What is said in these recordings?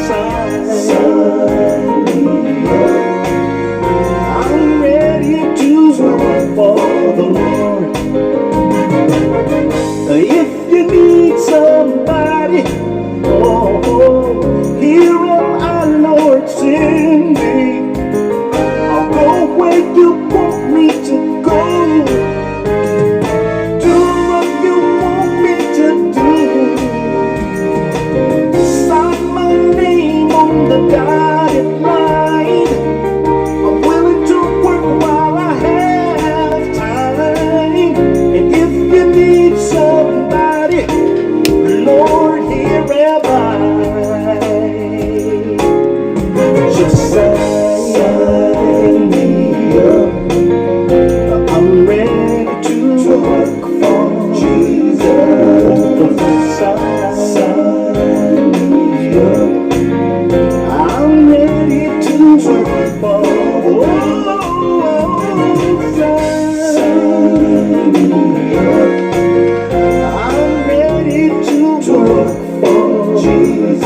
Sign me up. I'm ready to work for the Lord. If you need somebody, oh, here am I, Lord, send me. I'll go where you want me to go, do what you want me to do. Sign my name on the dotted line. I'm willing to work while I have time. And if you need somebody, Lord, here am I. Just sign me up. I'm ready to work for Jesus. Sign me up. I'm ready to work for the Lord. Sign me up. I'm ready to work for Jesus.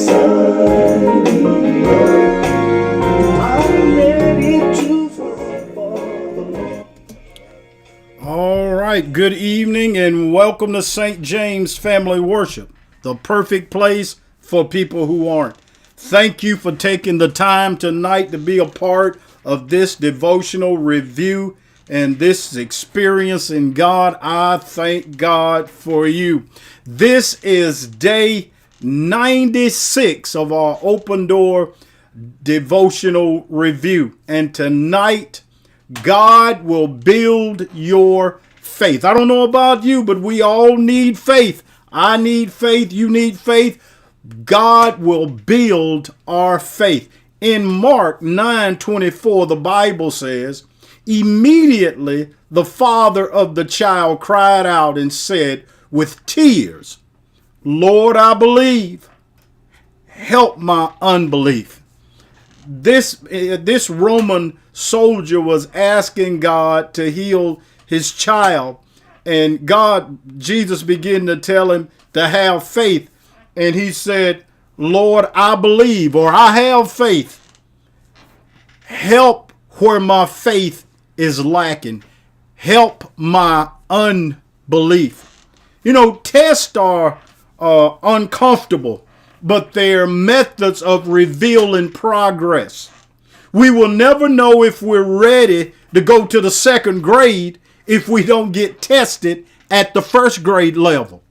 Sign me up. I'm ready to work for the Lord. All right, good evening and welcome to St. James Family Worship, the perfect place for people who aren't. Thank you for taking the time tonight to be a part of this devotional review and this experience in God. I thank God for you. This is day 96 of our Open Door devotional review. And tonight, God will build your faith. I don't know about you, but we all need faith. I need faith. You need faith. God will build our faith. In Mark 9:24, the Bible says, immediately the father of the child cried out and said with tears, Lord, I believe. Help my unbelief. This Roman soldier was asking God to heal his child, and Jesus began to tell him to have faith, and he said, Lord, I believe, or I have faith. Help where my faith is lacking. Help my unbelief. You know, tests are uncomfortable, but they're methods of revealing progress. We will never know if we're ready to go to the second grade if we don't get tested at the first grade level.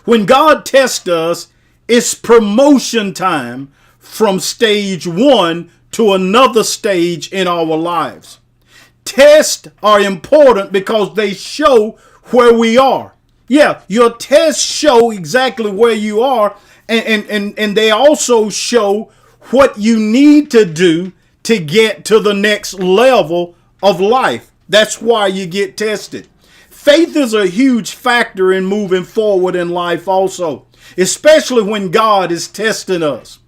When God tests us, it's promotion time from stage one to another stage in our lives. Tests are important because they show where we are. Yeah, your tests show exactly where you are, and they also show what you need to do to get to the next level of life. That's why you get tested. Faith is a huge factor in moving forward in life also, especially when God is testing us,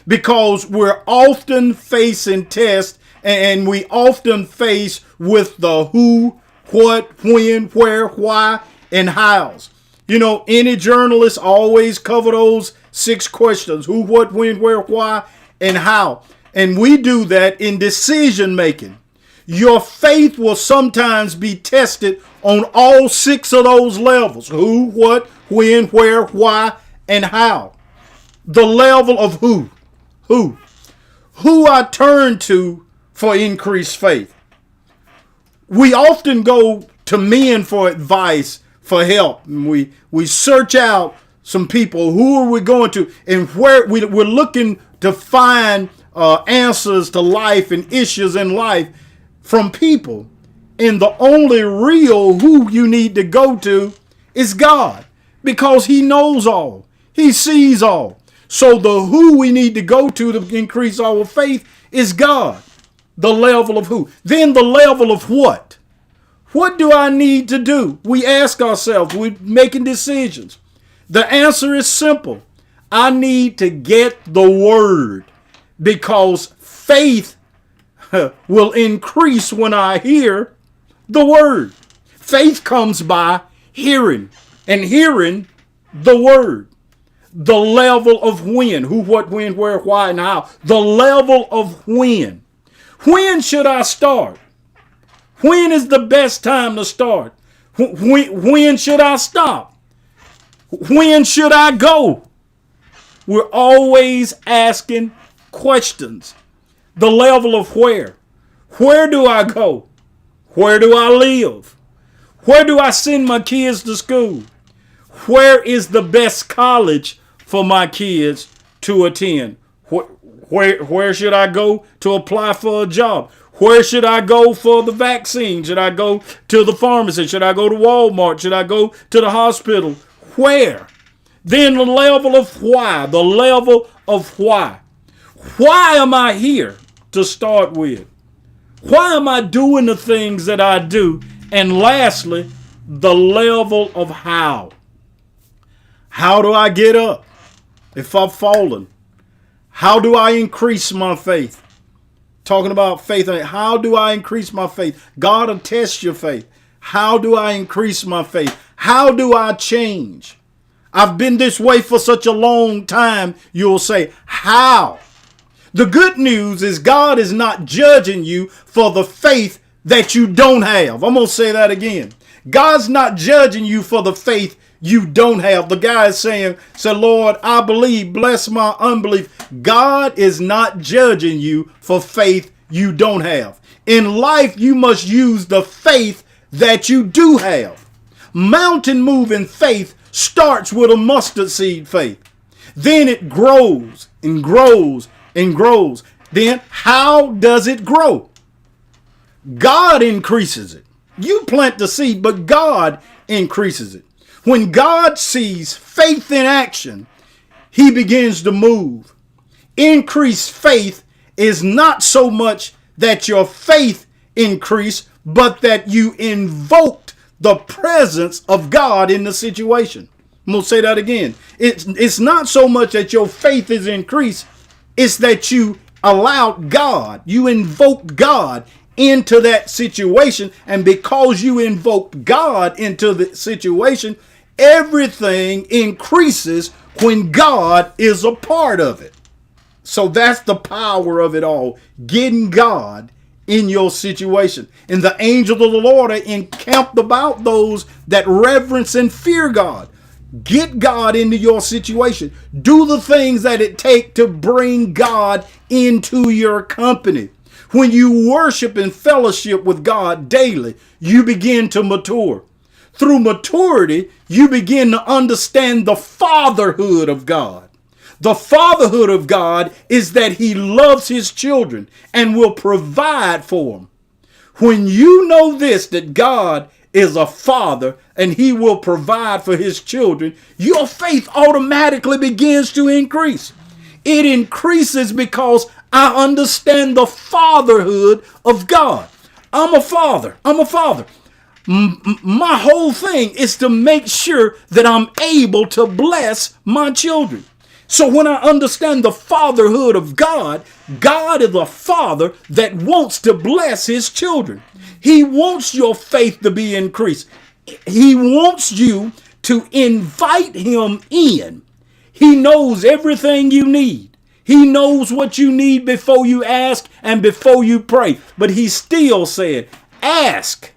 because we're often facing tests, and we often face with the who, what, when, where, why, and hows. You know, any journalist always cover those 6 questions: who, what, when, where, why, and how. And we do that in decision making. Your faith will sometimes be tested on all 6 of those levels: who, what, when, where, why, and how. The level of who I turn to for increased faith. We often go to men for advice, for help. And we search out some people. Who are we going to? And where we're looking to find answers to life and issues in life from people. And the only real who you need to go to is God, because he knows all. He sees all. So the who we need to go to increase our faith is God. The level of who. Then the level of what. What do I need to do? We ask ourselves, we're making decisions. The answer is simple. I need to get the word, because faith will increase when I hear the word. Faith comes by hearing, and hearing the word. The level of when. Who, what, when, where, why, and how. The level of when. When should I start? When is the best time to start? When should I stop? When should I go? We're always asking questions. The level of where. Where do I go? Where do I live? Where do I send my kids to school? Where is the best college for my kids to attend? Where should I go to apply for a job? Where should I go for the vaccine? Should I go to the pharmacy? Should I go to Walmart? Should I go to the hospital? Where? Then the level of why. The level of why. Why am I here to start with? Why am I doing the things that I do? And lastly, the level of how. How do I get up if I've fallen? How do I increase my faith? Talking about faith. How do I increase my faith? God will test your faith. How do I increase my faith? How do I change? I've been this way for such a long time, you'll say, how? The good news is God is not judging you for the faith that you don't have. I'm going to say that again. God's not judging you for the faith you don't have. The guy is saying, Lord, I believe, bless my unbelief. God is not judging you for faith you don't have. In life, you must use the faith that you do have. Mountain moving faith starts with a mustard seed faith. Then it grows and grows and grows. Then how does it grow? God increases it. You plant the seed, but God increases it. When God sees faith in action, he begins to move. Increased faith is not so much that your faith increased, but that you invoked the presence of God in the situation. I'm going to say that again. It's not so much that your faith is increased, it's that you allowed God, you invoked God into that situation. And because you invoked God into the situation, everything increases when God is a part of it. So that's the power of it all. Getting God in your situation. And the angels of the Lord are encamped about those that reverence and fear God. Get God into your situation. Do the things that it takes to bring God into your company. When you worship and fellowship with God daily, you begin to mature. Through maturity, you begin to understand the fatherhood of God. The fatherhood of God is that he loves his children and will provide for them. When you know this, that God is a father and he will provide for his children, your faith automatically begins to increase. It increases because I understand the fatherhood of God. I'm a father. My whole thing is to make sure that I'm able to bless my children. So when I understand the fatherhood of God, God is a father that wants to bless his children. He wants your faith to be increased. He wants you to invite him in. He knows everything you need. He knows what you need before you ask and before you pray. But he still said, ask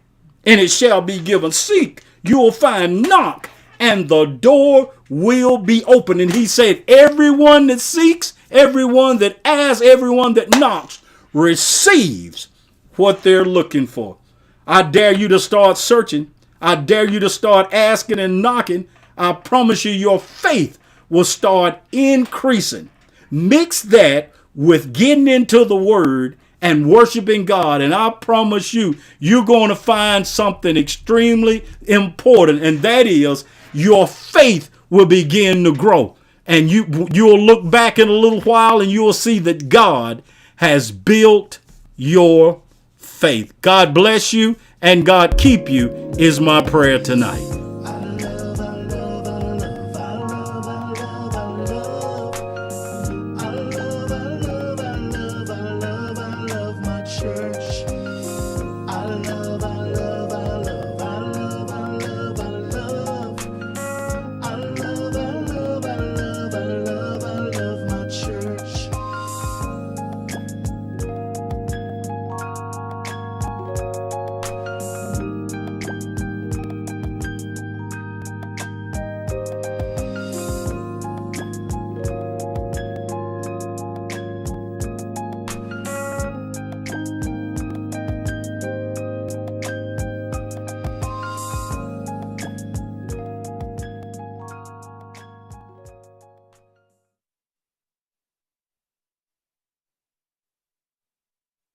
and it shall be given. Seek, you will find. Knock, and the door will be open. And he said, everyone that seeks, everyone that asks, everyone that knocks receives what they're looking for. I dare you to start searching. I dare you to start asking and knocking. I promise you, your faith will start increasing. Mix that with getting into the word and worshiping God, and I promise you, you're going to find something extremely important, and that is your faith will begin to grow. And you'll look back in a little while and you'll see that God has built your faith. God bless you and God keep you is my prayer tonight.